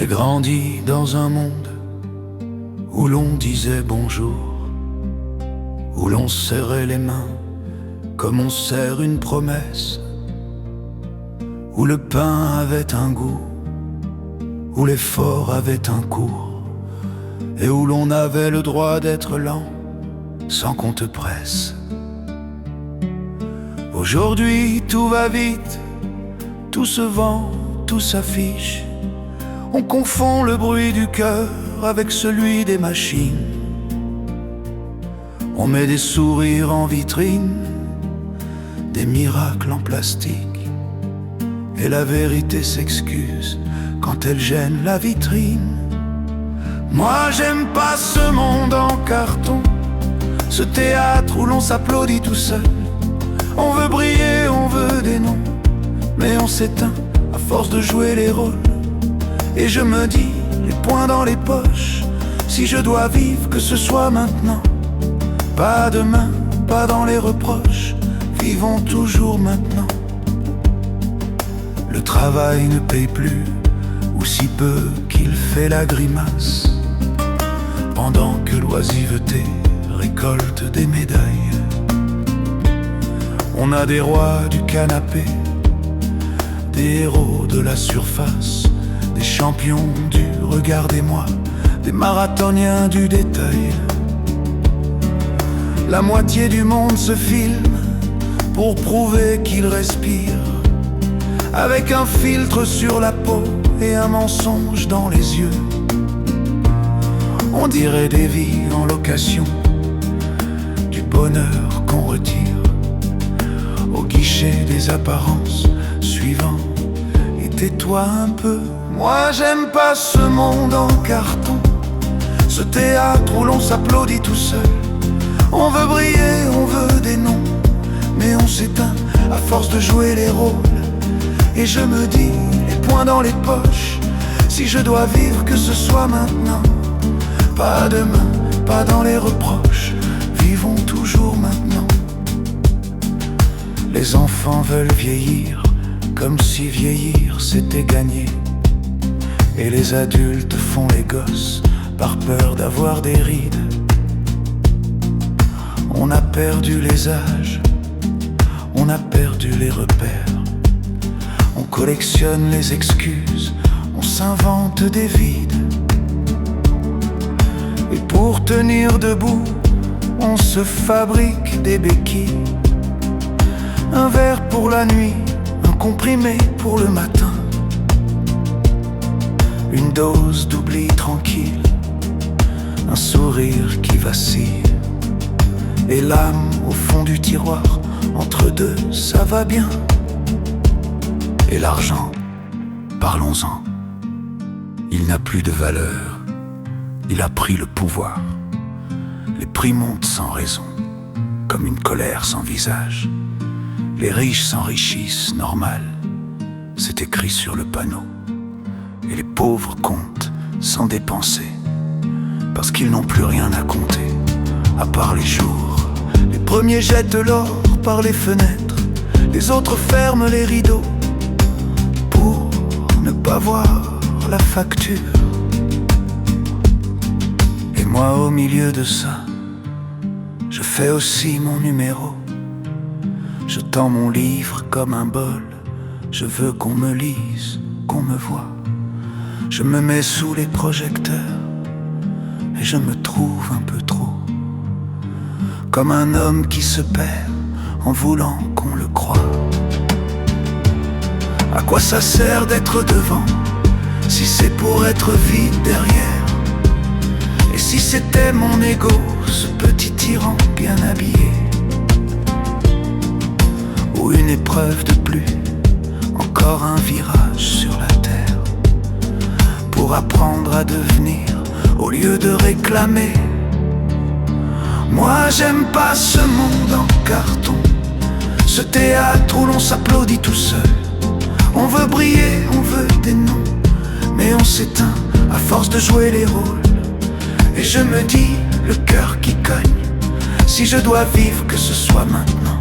grandi dans un monde où l'on disait bonjour, où l'on serrait les mains comme on serre une promesse, où le pain avait un goût, où l'effort avait un cours, et où l'on avait le droit d'être lent sans qu'on te presse. Aujourd'hui tout va vite, tout se vend, tout s'affiche. On confond le bruit du cœur avec celui des machines. On met des sourires en vitrine, des miracles en plastique, et la vérité s'excuse quand elle gêne la vitrine. Moi j'aime pas ce monde en carton, ce théâtre où l'on s'applaudit tout seul. On veut briller, on veut des noms, mais on s'éteint à force de jouer les rôles. Et je me dis, les poings dans les poches, si je dois vivre, que ce soit maintenant. Pas demain, pas dans les reproches, vivons toujours maintenant. Le travail ne paye plus, ou si peu qu'il fait la grimace, pendant que l'oisiveté récolte des médailles. On a des rois du canapé, des héros de la surface, des champions du regardez-moi, des marathoniens du détail. La moitié du monde se filme pour prouver qu'il respire, avec un filtre sur la peau et un mensonge dans les yeux. On dirait des vies en location, du bonheur qu'on retire au guichet des apparences, suivant et tais-toi un peu. Moi j'aime pas ce monde en carton, ce théâtre où l'on s'applaudit tout seul. On veut briller, on veut des noms, mais on s'éteint à force de jouer les rôles. Et je me dis, les poings dans les poches, si je dois vivre, que ce soit maintenant. Pas demain, pas dans les reproches, vivons toujours maintenant. Les enfants veulent vieillir, comme si vieillir c'était gagner. Et les adultes font les gosses, par peur d'avoir des rides. On a perdu les âges, on a perdu les repères. On collectionne les excuses, on s'invente des vides. Et pour tenir debout, on se fabrique des béquilles. Un verre pour la nuit, un comprimé pour le matin, une dose d'oubli tranquille, un sourire qui vacille, et l'âme au fond du tiroir, entre deux ça va bien. Et l'argent, parlons-en, il n'a plus de valeur, il a pris le pouvoir. Les prix montent sans raison, comme une colère sans visage. Les riches s'enrichissent, normal, c'est écrit sur le panneau. Et les pauvres comptent sans dépenser, parce qu'ils n'ont plus rien à compter, à part les jours. Les premiers jettent l'or par les fenêtres, les autres ferment les rideaux pour ne pas voir la facture. Et moi au milieu de ça, je fais aussi mon numéro. Je tends mon livre comme un bol, je veux qu'on me lise, qu'on me voie. Je me mets sous les projecteurs et je me trouve un peu trop, comme un homme qui se perd en voulant qu'on le croie. À quoi ça sert d'être devant si c'est pour être vide derrière? Et si c'était mon ego, ce petit tyran bien habillé, ou une épreuve de plus, encore un virage sur la terre, pour apprendre à devenir au lieu de réclamer. Moi j'aime pas ce monde en carton, ce théâtre où l'on s'applaudit tout seul. On veut briller, on veut des noms, mais on s'éteint à force de jouer les rôles. Et je me dis, le cœur qui cogne, si je dois vivre, que ce soit maintenant.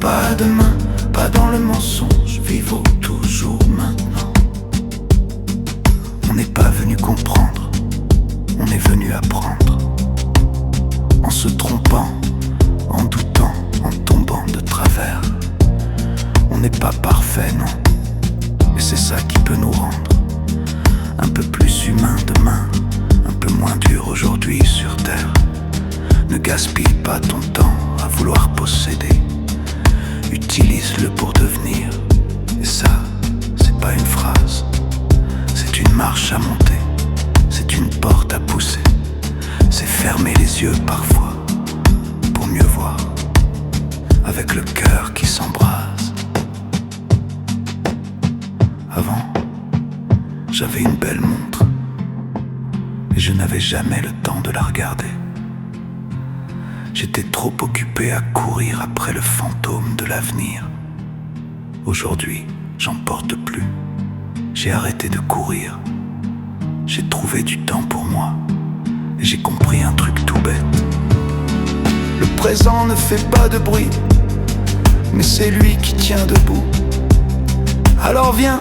Pas demain, pas dans le mensonge, vivons toujours maintenant. On n'est pas venu comprendre, on est venu apprendre. En se trompant, en doutant, en tombant de travers. On n'est pas parfait, non. Et c'est ça qui peut nous rendre un peu plus humains demain, un peu moins dur aujourd'hui sur terre. Ne gaspille pas ton temps à vouloir posséder. Utilise-le pour devenir. Et ça, c'est pas une phrase, c'est une marche à monter, c'est une porte à pousser. C'est fermer les yeux parfois pour mieux voir, avec le cœur qui s'embrase. Avant, j'avais une belle montre et je n'avais jamais le temps de la regarder. J'étais trop occupé à courir après le fantôme de l'avenir. Aujourd'hui, j'en porte plus. J'ai arrêté de courir. J'ai trouvé du temps pour moi. Et j'ai compris un truc tout bête. Le présent ne fait pas de bruit, mais c'est lui qui tient debout. Alors viens,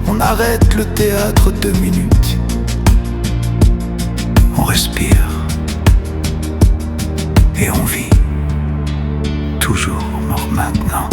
on arrête le théâtre 2 minutes. On respire. Et on vit, toujours mort maintenant.